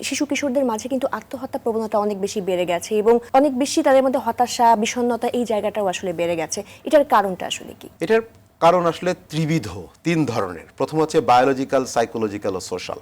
শিশু কিশোরদের মাঝে কিন্তু আত্মহত্যা প্রবণতা অনেক বেশি বেড়ে গেছে এবং অনেক বেশি তাদের মধ্যে হতাশা, বিষণ্ণতা এই জায়গাটাও আসলে বেড়ে গেছে। এটার কারণটা আসলে কি? এটার কারণ আসলে ত্রিবিধ, তিন ধরনের। প্রথম হচ্ছে বায়োলজিক্যাল, সাইকোলজিক্যাল ও সোশ্যাল।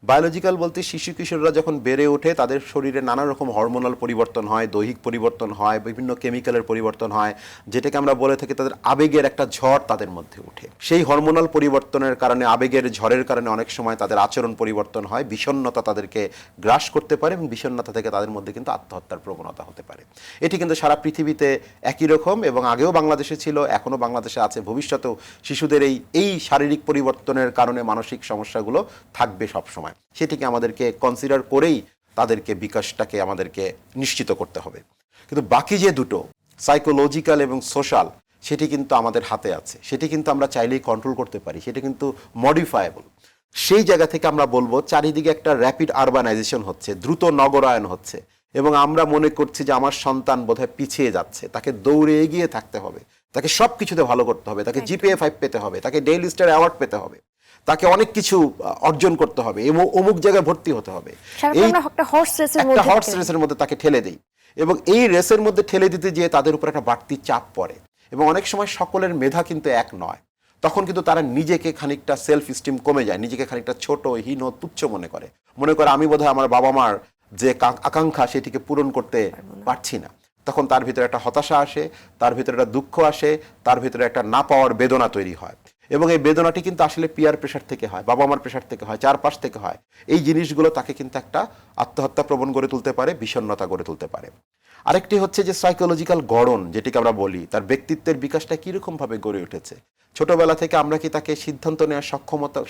বায়োলজিক্যাল বলতে শিশু কিশোররা যখন বেড়ে ওঠে তাদের শরীরে নানা রকম হরমোনাল পরিবর্তন হয়, দৈহিক পরিবর্তন হয়, বিভিন্ন কেমিক্যালের পরিবর্তন হয়, যেটাকে আমরা বলে থাকি তাদের আবেগের একটা ঝড় তাদের মধ্যে ওঠে। সেই হরমোনাল পরিবর্তনের কারণে, আবেগের ঝড়ের কারণে অনেক সময় তাদের আচরণ পরিবর্তন হয়, বিষণ্ণতা তাদেরকে গ্রাস করতে পারে এবং বিষণ্ণতা থেকে তাদের মধ্যে কিন্তু আত্মহত্যার প্রবণতা হতে পারে। এটি কিন্তু সারা পৃথিবীতে একই রকম এবং আগেও বাংলাদেশে ছিল, এখনও বাংলাদেশে আছে, ভবিষ্যতেও শিশুদের এই শারীরিক পরিবর্তনের কারণে মানসিক সমস্যাগুলো থাকবে সবসময়। সেটিকে আমাদেরকে কনসিডার করেই তাদেরকে বিকাশটাকে আমাদেরকে নিশ্চিত করতে হবে। কিন্তু বাকি যে দুটো, সাইকোলজিক্যাল এবং সোশ্যাল, সেটি কিন্তু আমাদের হাতে আছে, সেটি কিন্তু আমরা চাইলেই কন্ট্রোল করতে পারি, সেটি কিন্তু মডিফায়েবল। সেই জায়গা থেকে আমরা বলবো চারিদিকে একটা র্যাপিড আরবানাইজেশন হচ্ছে, দ্রুত নগরায়ন হচ্ছে এবং আমরা মনে করছি যে আমার সন্তান বোধহয় পিছিয়ে যাচ্ছে, তাকে দৌড়ে এগিয়ে থাকতে হবে, তাকে সব কিছুতে ভালো করতে হবে, তাকে জিপিএ 5 পেতে হবে, তাকে ডেইলি স্টার অ্যাওয়ার্ড পেতে হবে, তাকে অনেক কিছু অর্জন করতে হবে এবং অমুক জায়গায় ভর্তি হতে হবে। একটা হর্স রেসের মধ্যে তাকে ঠেলে দেই এবং এই রেসের মধ্যে ঠেলে দিতে গিয়ে তাদের উপর একটা বাড়তি চাপ পড়ে এবং অনেক সময় সকলের মেধা কিন্তু এক নয়। তখন কিন্তু তারা নিজেকে খানিকটা সেলফ স্টিম কমে যায়, নিজেকে খানিকটা ছোট, হীন, তুচ্ছ মনে করে আমি বোধহয় আমার বাবা মার যে আকাঙ্ক্ষা সেটিকে পূরণ করতে পারছি না। তখন তার ভিতরে একটা হতাশা আসে, তার ভিতরে একটা দুঃখ আসে, তার ভিতরে একটা না পাওয়ার বেদনা তৈরি হয় এবং এই বেদনাটি কিন্তু আসলে পিয়ার প্রেশার থেকে হয়, বাবা মার প্রেশার থেকে হয়, চারপাশ থেকে হয়। এই জিনিসগুলো তাকে কিন্তু একটা আত্মহত্যা প্রবণ গড়ে তুলতে পারে, বিষণ্ণতা গড়ে তুলতে পারে। আরেকটি হচ্ছে যে সাইকোলজিক্যাল গড়ন, যেটিকে আমরা বলি, তার ব্যক্তিত্বের বিকাশটা কীরকম ভাবে গড়ে উঠেছে। ছোটবেলা থেকে আমরা কি তাকে সিদ্ধান্ত নেওয়ার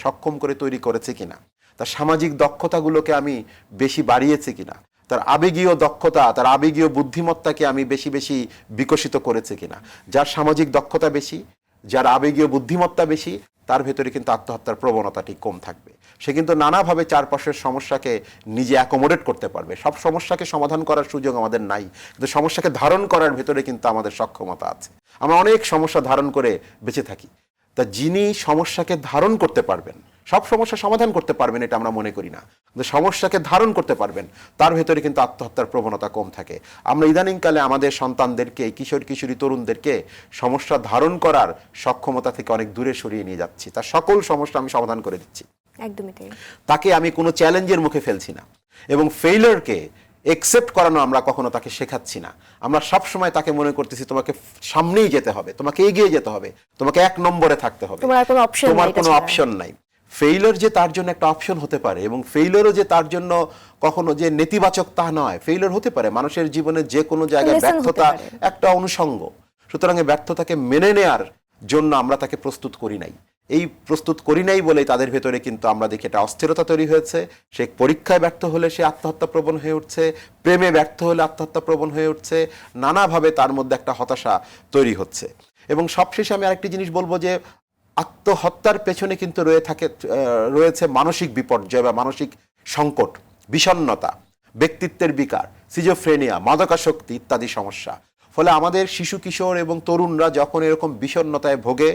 সক্ষম করে তৈরি করেছি কিনা, তার সামাজিক দক্ষতাগুলোকে আমি বেশি বাড়িয়েছি কিনা, তার আবেগীয় দক্ষতা, তার আবেগীয় বুদ্ধিমত্তাকে আমি বেশি বেশি বিকশিত করেছে কিনা। যার সামাজিক দক্ষতা বেশি, যার আবেগীয় বুদ্ধিমত্তা বেশি, তার ভেতরে কিন্তু আত্মহত্যার প্রবণতাটি কম থাকবে। সে কিন্তু নানাভাবে চারপাশের সমস্যাকে নিজে অ্যাকোমোডেট করতে পারবে। সব সমস্যাকে সমাধান করার সুযোগ আমাদের নাই, কিন্তু সমস্যাকে ধারণ করার ভেতরে কিন্তু আমাদের সক্ষমতা আছে। আমরা অনেক সমস্যা ধারণ করে বেঁচে থাকি। তা যিনি সমস্যাকে ধারণ করতে পারবেন, সব সমস্যা সমাধান করতে পারবেন এটা আমরা মনে করি না, কিন্তু সমস্যাকে ধারণ করতে পারবেন, তার ভেতরে কিন্তু আত্মহত্যার প্রবণতা কম থাকে। আমরা ইদানিংকালে আমাদের সন্তানদেরকে, কিশোর কিশোরী তরুণদেরকে সমস্যা ধারণ করার সক্ষমতা থেকে অনেক দূরে সরিয়ে নিয়ে যাচ্ছি। তার সকল সমস্যা আমি সমাধান করে দিচ্ছি, একদমই তাই। তাকে আমি কোনো চ্যালেঞ্জের মুখে ফেলছি না এবং ফেইলিয়রকে একসেপ্ট করানো আমরা কখনো তাকে শেখাচ্ছি না। আমরা সবসময় তাকে মনে করতেছি তোমাকে সামনেই যেতে হবে, তোমাকে এগিয়ে যেতে হবে, তোমাকে 1 নম্বরে থাকতে হবে, তোমার কোনো অপশন নাই। ফেইলিয়র যে তার জন্য একটা অপশন হতে পারে এবং ফেইলিয়রও যে তার জন্য কখনো যে নেতিবাচক তা নয়। ফেইলিয়র হতে পারে মানুষের জীবনে যে কোনো জায়গায় ব্যর্থতা একটা অনুষঙ্গ। সুতরাং এই ব্যর্থতাকে মেনে নেয়ার জন্য আমরা তাকে প্রস্তুত করি নাই। এই প্রস্তুত করি নাই বলেই তাদের ভেতরে কিন্তু আমরা দেখি একটা অস্থিরতা তৈরি হয়েছে। সে পরীক্ষায় ব্যর্থ হলে সে আত্মহত্যা প্রবণ হয়ে উঠছে, প্রেমে ব্যর্থ হলে আত্মহত্যা প্রবণ হয়ে উঠছে, নানাভাবে তার মধ্যে একটা হতাশা তৈরি হচ্ছে। এবং সবশেষে আমি আরেকটি জিনিস বলবো যে আত্মহত্যার পেছনে কিন্তু রয়েছে মানসিক বিপর্যয় বা মানসিক সংকট, বিষণ্ণতা, ব্যক্তিত্বের বিকার, সিজোফ্রেনিয়া, মাদকাসক্তি ইত্যাদি সমস্যা। ফলে আমাদের শিশু কিশোর এবং তরুণরা যখন এরকম বিষণ্ণতায় ভোগে,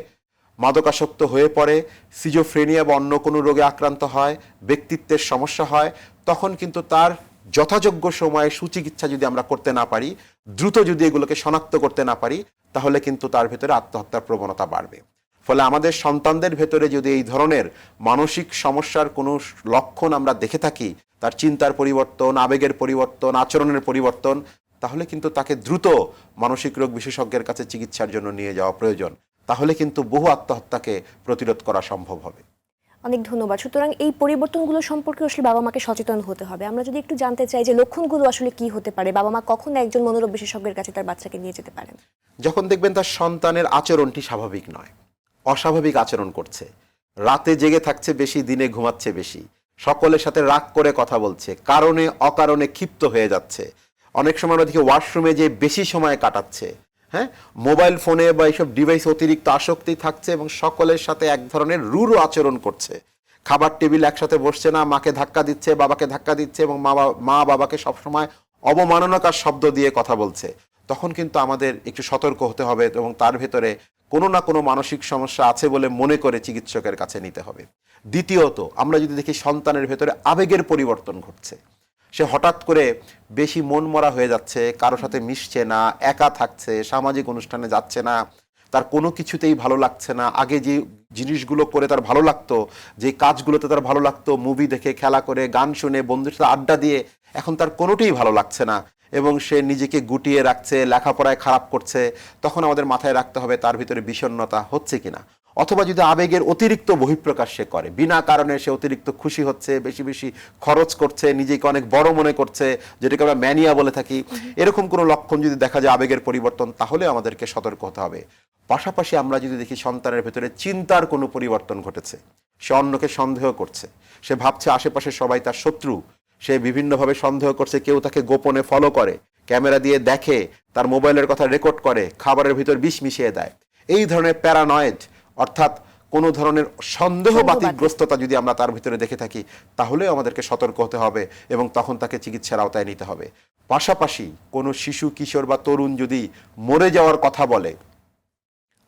মাদকাসক্ত হয়ে পড়ে, সিজোফ্রেনিয়া বা অন্য কোনো রোগে আক্রান্ত হয়, ব্যক্তিত্বের সমস্যা হয়, তখন কিন্তু তার যথাযোগ্য সময়ে সুচিকিৎসা যদি আমরা করতে না পারি, দ্রুত যদি এগুলোকে শনাক্ত করতে না পারি, তাহলে কিন্তু তার ভেতরে আত্মহত্যার প্রবণতা বাড়বে। ফলে আমাদের সন্তানদের ভেতরে যদি এই ধরনের মানসিক সমস্যার কোনো লক্ষণ আমরা দেখে থাকি, তার চিন্তার পরিবর্তন, আবেগের পরিবর্তন, আচরণের পরিবর্তন, তাহলে কিন্তু তাকে দ্রুত মানসিক রোগ বিশেষজ্ঞের কাছে চিকিৎসার জন্য নিয়ে যাওয়া প্রয়োজন। তাহলে কিন্তু বহু আত্মহত্যাকে প্রতিরোধ করা সম্ভব হবে। অনেক ধন্যবাদ। সুতরাং এই পরিবর্তনগুলো সম্পর্কে আসলে বাবা মাকে সচেতন হতে হবে। আমরা যদি একটু জানতে চাই যে লক্ষণগুলো আসলে কি হতে পারে, বাবা মা কখন একজন মনোরোগ বিশেষজ্ঞের কাছে তার বাচ্চাকে নিয়ে যেতে পারেন? যখন দেখবেন তার সন্তানের আচরণটি স্বাভাবিক নয়, অস্বাভাবিক আচরণ করছে, রাতে জেগে থাকছে বেশি, দিনে ঘুমাচ্ছে বেশি, সকলের সাথে রাগ করে কথা বলছে, কারণে অকারণে ক্ষিপ্ত হয়ে যাচ্ছে, অনেক সময় আমরা দেখি ওয়াশরুমে যে বেশি সময় কাটাচ্ছে, হ্যাঁ, মোবাইল ফোনে বা এইসব ডিভাইস অতিরিক্ত আসক্তি থাকছে এবং সকলের সাথে এক ধরনের রূঢ় আচরণ করছে, খাবার টেবিল একসাথে বসছে না, মাকে ধাক্কা দিচ্ছে, বাবাকে ধাক্কা দিচ্ছে এবং মা বাবাকে সবসময় অবমাননাকার শব্দ দিয়ে কথা বলছে, তখন কিন্তু আমাদের একটু সতর্ক হতে হবে এবং তার ভেতরে কোনো না কোনো মানসিক সমস্যা আছে বলে মনে করে চিকিৎসকের কাছে নিতে হবে। দ্বিতীয়ত, আমরা যদি দেখি সন্তানের ভেতরে আবেগের পরিবর্তন ঘটছে, সে হঠাৎ করে বেশি মনমরা হয়ে যাচ্ছে, কারোর সাথে মিশছে না, একা থাকছে, সামাজিক অনুষ্ঠানে যাচ্ছে না, তার কোনো কিছুতেই ভালো লাগছে না। আগে যে জিনিসগুলো করে তার ভালো লাগতো, যে কাজগুলোতে তার ভালো লাগতো, মুভি দেখে, খেলা করে, গান শুনে, বন্ধুর সাথে আড্ডা দিয়ে, এখন তার কোনোটাই ভালো লাগছে না এবং সে নিজেকে গুটিয়ে রাখছে, লেখাপড়ায় খারাপ করছে, তখন আমাদের মাথায় রাখতে হবে তার ভিতরে বিষণ্ণতা হচ্ছে কিনা। অথবা যদি আবেগের অতিরিক্ত বহিঃপ্রকাশ সে করে, বিনা কারণে সে অতিরিক্ত খুশি হচ্ছে, বেশি বেশি খরচ করছে, নিজেকে অনেক বড় মনে করছে, যেটাকে আমরা ম্যানিয়া বলে থাকি, এরকম কোনো লক্ষণ যদি দেখা যায় আবেগের পরিবর্তন, তাহলে আমাদেরকে সতর্ক হতে হবে। পাশাপাশি আমরা যদি দেখি সন্তানের ভেতরে চিন্তার কোনো পরিবর্তন ঘটেছে, সে অন্যকে সন্দেহ করছে, সে ভাবছে আশেপাশে সবাই তার শত্রু, সে বিভিন্নভাবে সন্দেহ করছে, কেউ তাকে গোপনে ফলো করে, ক্যামেরা দিয়ে দেখে, তার মোবাইলের কথা রেকর্ড করে, খাবারের ভিতর বিষ মিশিয়ে দেয়, এই ধরনের প্যারানয়েড অর্থাৎ কোনো ধরনের সন্দেহবাতিগ্রস্ততা যদি আমরা তার ভিতরে দেখে থাকি, তাহলেও আমাদেরকে সতর্ক হতে হবে এবং তখন তাকে চিকিৎসার আওতায় নিতে হবে। পাশাপাশি কোনো শিশু, কিশোর বা তরুণ যদি মরে যাওয়ার কথা বলে,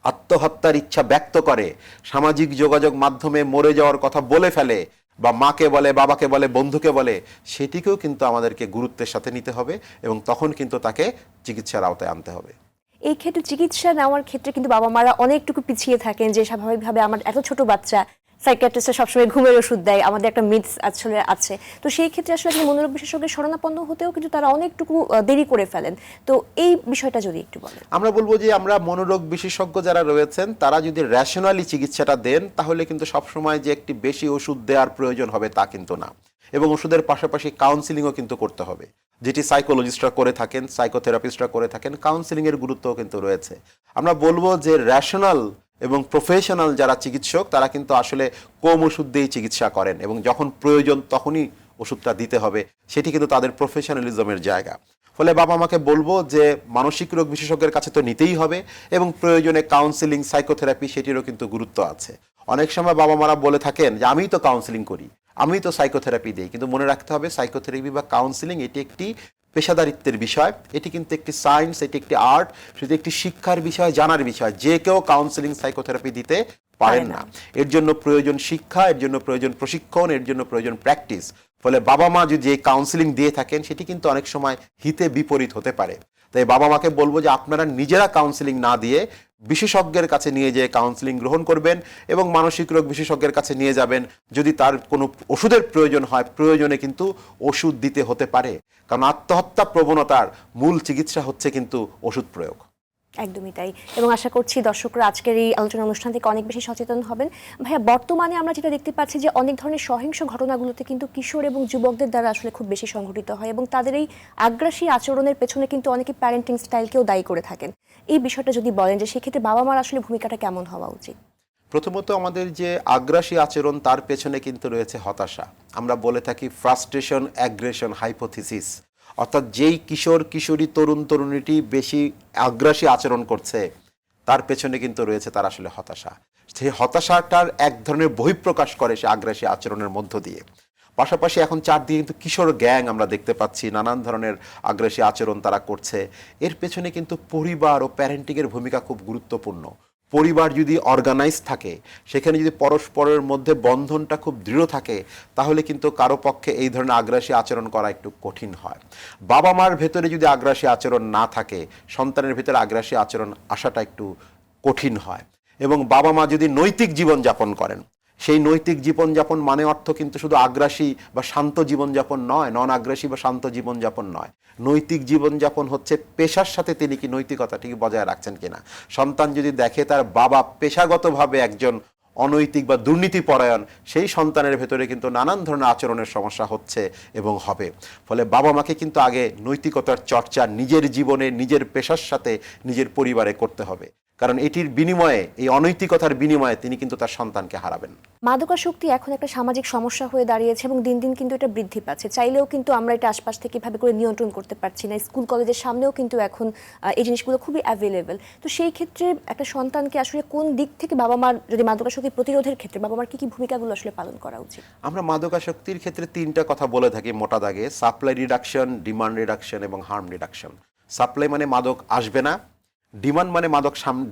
আত্মহত্যার ইচ্ছা ব্যক্ত করে, সামাজিক যোগাযোগ মাধ্যমে মরে যাওয়ার কথা বলে ফেলে, বা মাকে বলে, বাবাকে বলে, বন্ধুকে বলে, সেটিকেও কিন্তু আমাদেরকে গুরুত্বের সাথে নিতে হবে এবং তখন কিন্তু তাকে চিকিৎসার আওতায় আনতে হবে। এই ক্ষেত্রে চিকিৎসা নেওয়ার ক্ষেত্রে কিন্তু বাবা মারা অনেকটুকু পিছিয়ে থাকেন, যে স্বাভাবিকভাবে আমার এত ছোট বাচ্চা, সাইকিয়াট্রিস্টরা সবসময় ঘুমের ওষুধ দেয়, আমাদের একটা মিথস আসলে আছে। তো সেই ক্ষেত্রে আসলে মনোরোগ বিশেষজ্ঞের শরণাপন্ন হতেও কিন্তু তারা অনেকটুকু দেরি করে ফেলেন। তো এই বিষয়টা যদি একটু বলেন। আমরা বলবো যে আমরা মনোরোগ বিশেষজ্ঞ যারা রয়েছেন তারা যদি রেশনালি চিকিৎসাটা দেন, তাহলে কিন্তু সবসময় যে একটি বেশি ওষুধ দেওয়ার প্রয়োজন হবে তা কিন্তু না, এবং ওষুধের পাশাপাশি কাউন্সিলিংও কিন্তু করতে হবে, যেটি সাইকোলজিস্টরা করে থাকেন, সাইকোথেরাপিস্টরা করে থাকেন। কাউন্সিলিংয়ের গুরুত্বও কিন্তু রয়েছে। আমরা বলবো যে রেশনাল এবং প্রফেশনাল যারা চিকিৎসক, তারা কিন্তু আসলে কম ওষুধ দিয়েই চিকিৎসা করেন এবং যখন প্রয়োজন তখনই ওষুধটা দিতে হবে, সেটি কিন্তু তাদের প্রফেশনালিজমের জায়গা। ফলে বাবা মাকে বলবো যে মানসিক রোগ বিশেষজ্ঞের কাছে তো নিতেই হবে এবং প্রয়োজনে কাউন্সিলিং, সাইকোথেরাপি, সেটিরও কিন্তু গুরুত্ব আছে। অনেক সময় বাবা মারা বলে থাকেন যে আমিই তো কাউন্সিলিং করি, আমিই তো সাইকোথেরাপি দিই, কিন্তু মনে রাখতে হবে সাইকোথেরাপি বা কাউন্সিলিং এটি একটি পেশাদারিত্বের বিষয়, এটি কিন্তু একটি সায়েন্স, এটি একটি আর্ট, সেটি একটি শিক্ষার বিষয়, জানার বিষয়। যে কেউ কাউন্সিলিং, সাইকোথেরাপি দিতে পারেন না। এর জন্য প্রয়োজন শিক্ষা, এর জন্য প্রয়োজন প্রশিক্ষণ, এর জন্য প্রয়োজন প্র্যাকটিস। ফলে বাবা মা যদি এই কাউন্সিলিং দিয়ে থাকেন, সেটি কিন্তু অনেক সময় হিতে বিপরীত হতে পারে। তাই বাবা মাকে বলবো যে আপনারা নিজেরা কাউন্সিলিং না দিয়ে বিশেষজ্ঞের কাছে নিয়ে যেয়ে কাউন্সিলিং গ্রহণ করবেন এবং মানসিক রোগ বিশেষজ্ঞের কাছে নিয়ে যাবেন। যদি তার কোনো ওষুধের প্রয়োজন হয়, প্রয়োজনে কিন্তু ওষুধ দিতে হতে পারে, কারণ আত্মহত্যা প্রবণতার মূল চিকিৎসা হচ্ছে কিন্তু ওষুধ প্রয়োগ। একদমই তাই, এবং আশা করছি দর্শকরা আজকের এই আলোচনা অনুষ্ঠান থেকে অনেক বেশি সচেতন হবেন। ভাইয়া, বর্তমানে আমরা যেটা দেখতে পাচ্ছি যে অনেক ধরনের সহিংস ঘটনাগুলোতে কিন্তু কিশোর এবং যুবকদের দ্বারা আসলে খুব বেশি সংঘটিত হয়, এবং তাদের এই আগ্রাসী আচরণের পেছনে কিন্তু অনেকে প্যারেন্টিং স্টাইলকেও দায়ী করে থাকেন। এই বিষয়টা যদি বলেন যে সেক্ষেত্রে বাবা মার আসলে ভূমিকাটা কেমন হওয়া উচিত? প্রথমত আমাদের যে আগ্রাসী আচরণ, তার পেছনে কিন্তু রয়েছে হতাশা। আমরা বলে থাকি ফ্রাস্ট্রেশন অ্যাগ্রেশন হাইপোথিসিস, অর্থাৎ যেই কিশোর, কিশোরী, তরুণ, তরুণীটি বেশি আগ্রাসী আচরণ করছে, তার পেছনে কিন্তু রয়েছে তার আসলে হতাশা। সেই হতাশাটার এক ধরনের বহিঃপ্রকাশ করে সে আগ্রাসী আচরণের মধ্য দিয়ে। পাশাপাশি এখন চারদিকে কিন্তু কিশোর গ্যাং আমরা দেখতে পাচ্ছি, নানান ধরনের আগ্রাসী আচরণ তারা করছে। এর পেছনে কিন্তু পরিবার ও প্যারেন্টিংয়ের ভূমিকা খুব গুরুত্বপূর্ণ। পরিবার যদি অর্গানাইজ থাকে, সেখানে যদি পরস্পরের মধ্যে বন্ধনটা খুব দৃঢ় থাকে, তাহলে কিন্তু কারো পক্ষে এই ধরনের আগ্রাসী আচরণ করা একটু কঠিন হয়। বাবা মার ভেতরে যদি আগ্রাসী আচরণ না থাকে, সন্তানের ভেতরে আগ্রাসী আচরণ আসাটা একটু কঠিন হয়। এবং বাবা মা যদি নৈতিক জীবন যাপন করেন, সেই নৈতিক জীবনযাপন মানে অর্থ কিন্তু শুধু আগ্রাসী বা শান্ত জীবনযাপন নয়, নন আগ্রাসী বা শান্ত জীবনযাপন নয়। নৈতিক জীবনযাপন হচ্ছে পেশার সাথে তিনি কি নৈতিকতাটি বজায় রাখছেন কিনা। সন্তান যদি দেখে তার বাবা পেশাগতভাবে একজন অনৈতিক বা দুর্নীতিপরায়ণ, সেই সন্তানের ভেতরে কিন্তু নানান ধরনের আচরণের সমস্যা হচ্ছে এবং হবে। ফলে বাবা মাকে কিন্তু আগে নৈতিকতার চর্চা নিজের জীবনে, নিজের পেশার সাথে, নিজের পরিবারে করতে হবে, কারণ এটির বিনিময়ে, এই অনৈতিকতার বিনিময়ে তিনি কিন্তু তার সন্তানকে হারাবেন। মাদকাসক্তি এখন একটা সামাজিক সমস্যা হয়ে দাঁড়িয়েছে এবং দিন দিন কিন্তু এটা বৃদ্ধি পাচ্ছে। চাইলেও কিন্তু আমরা এটা আশপাশ থেকে এভাবে করে নিয়ন্ত্রণ করতে পারছি না। স্কুল কলেজের সামনেও কিন্তু এখন এই জিনিসগুলো খুবই অ্যাভেলেবেল। তো সেই ক্ষেত্রে একটা সন্তানকে আসলে কোন দিক থেকে বাবা মার, যদি মাদকাসক্তি প্রতিরোধের ক্ষেত্রে বাবা মার কি কি ভূমিকাগুলো আসলে পালন করা উচিত? আমরা মাদকাসক্তির ক্ষেত্রে তিনটা কথা বলে থাকি মোটা দাগে: সাপ্লাই রিডাকশন, ডিমান্ড রিডাকশন এবং হার্ম রিডাকশন। সাপ্লাই মানে মাদক আসবে না, ডিমান্ড মানে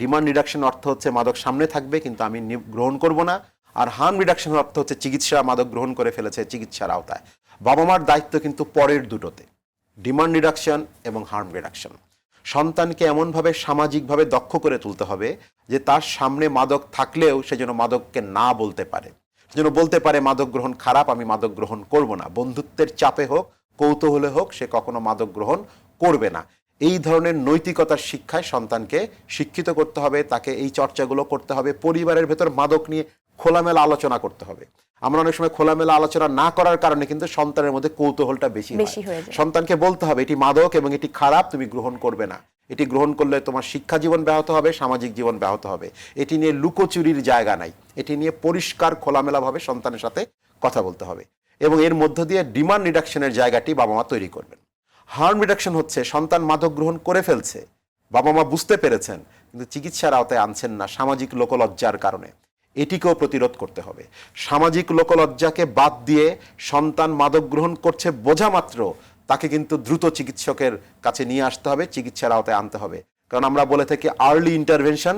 ডিমান্ড রিডাকশন অর্থ হচ্ছে মাদক সামনে থাকবে কিন্তু আমি গ্রহণ করব না। আর হার্ম রিডাকশন অর্থ হচ্ছে চিকিৎসা মাদক গ্রহণ করে ফেলেছে, চিকিৎসার আওতায়। বাবা মার দায়িত্ব কিন্তু পরের দুটোতে, ডিমান্ড রিডাকশন এবং হার্ম রিডাকশন। সন্তানকে এমনভাবে সামাজিকভাবে দক্ষ করে তুলতে হবে যে তার সামনে মাদক থাকলেও সে যেন মাদককে না বলতে পারে, যেন বলতে পারে মাদক গ্রহণ খারাপ, আমি মাদক গ্রহণ করব না। বন্ধুত্বের চাপে হোক, কৌতূহলে হোক, সে কখনো মাদক গ্রহণ করবে না। এই ধরনের নৈতিকতার শিক্ষায় সন্তানকে শিক্ষিত করতে হবে, তাকে এই চর্চাগুলো করতে হবে। পরিবারের ভেতর মাদক নিয়ে খোলামেলা আলোচনা করতে হবে। আমরা অনেক সময় খোলামেলা আলোচনা না করার কারণে কিন্তু সন্তানের মধ্যে কৌতূহলটা বেশি হয়ে যায়। সন্তানকে বলতে হবে এটি মাদক এবং এটি খারাপ, তুমি গ্রহণ করবে না। এটি গ্রহণ করলে তোমার শিক্ষা জীবন ব্যাহত হবে, সামাজিক জীবন ব্যাহত হবে। এটি নিয়ে লুকোচুরির জায়গা নাই, এটি নিয়ে পরিষ্কার খোলামেলাভাবে সন্তানের সাথে কথা বলতে হবে। এবং এর মধ্য দিয়ে ডিমান্ড রিডাকশনের জায়গাটি বাবা মা তৈরি করবেন। হার্ম রিডাকশন হচ্ছে সন্তান মাদক গ্রহণ করে ফেলছে, বাবা মা বুঝতে পেরেছেন কিন্তু চিকিৎসার আওতায় আনছেন না সামাজিক লোকলজ্জার কারণে। এটিকেও প্রতিরোধ করতে হবে। সামাজিক লোকলজ্জাকে বাদ দিয়ে সন্তান মাদক গ্রহণ করছে বোঝা মাত্র তাকে কিন্তু দ্রুত চিকিৎসকের কাছে নিয়ে আসতে হবে, চিকিৎসার আওতায় আনতে হবে। কারণ আমরা বলে থাকি আর্লি ইন্টারভেনশন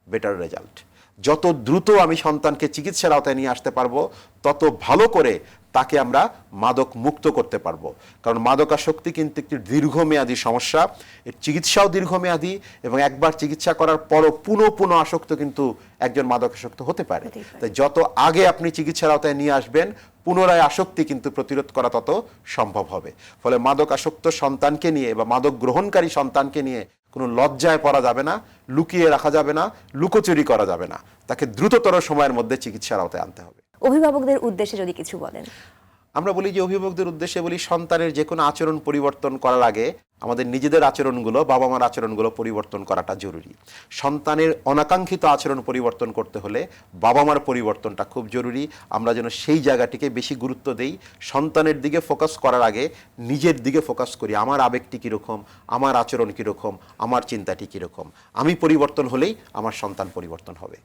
বেটার রেজাল্ট। যত দ্রুত আমি সন্তানকে চিকিৎসার আওতায় নিয়ে আসতে পারবো তত ভালো করে তাকে আমরা মাদক মুক্ত করতে পারবো। কারণ মাদকাসক্তি কিন্তু একটি দীর্ঘমেয়াদী সমস্যা, এর চিকিৎসাও দীর্ঘমেয়াদী এবং একবার চিকিৎসা করার পরও পুনঃ আসক্ত কিন্তু একজন মাদকাসক্ত হতে পারে। তাই যত আগে আপনি চিকিৎসার আওতায় নিয়ে আসবেন পুনরায় আসক্তি কিন্তু প্রতিরোধ করা তত সম্ভব হবে। ফলে মাদকাসক্ত সন্তানকে নিয়ে বা মাদক গ্রহণকারী সন্তানকে নিয়ে কোনো লজ্জায় পড়া যাবে না, লুকিয়ে রাখা যাবে না, লুকোচুরি করা যাবে না। তাকে দ্রুততর সময়ের মধ্যে চিকিৎসার আওতায় আনতে হবে। অভিভাবকদের উদ্দেশ্যে যদি কিছু বলেন। আমরা বলি যে অভিভাবকদের উদ্দেশ্যে বলি সন্তানের যে কোনো আচরণ পরিবর্তন করার আগে আমাদের নিজেদের আচরণগুলো, বাবা মার আচরণগুলো পরিবর্তন করাটা জরুরি। সন্তানের অনাকাঙ্ক্ষিত আচরণ পরিবর্তন করতে হলে বাবা মার পরিবর্তনটা খুব জরুরি। আমরা যেন সেই জায়গাটিকে বেশি গুরুত্ব দেই। সন্তানের দিকে ফোকাস করার আগে নিজের দিকে ফোকাস করি। আমার আবেগটি কীরকম, আমার আচরণ কীরকম, আমার চিন্তাটি কীরকম। আমি পরিবর্তন হলেই আমার সন্তান পরিবর্তন হবে।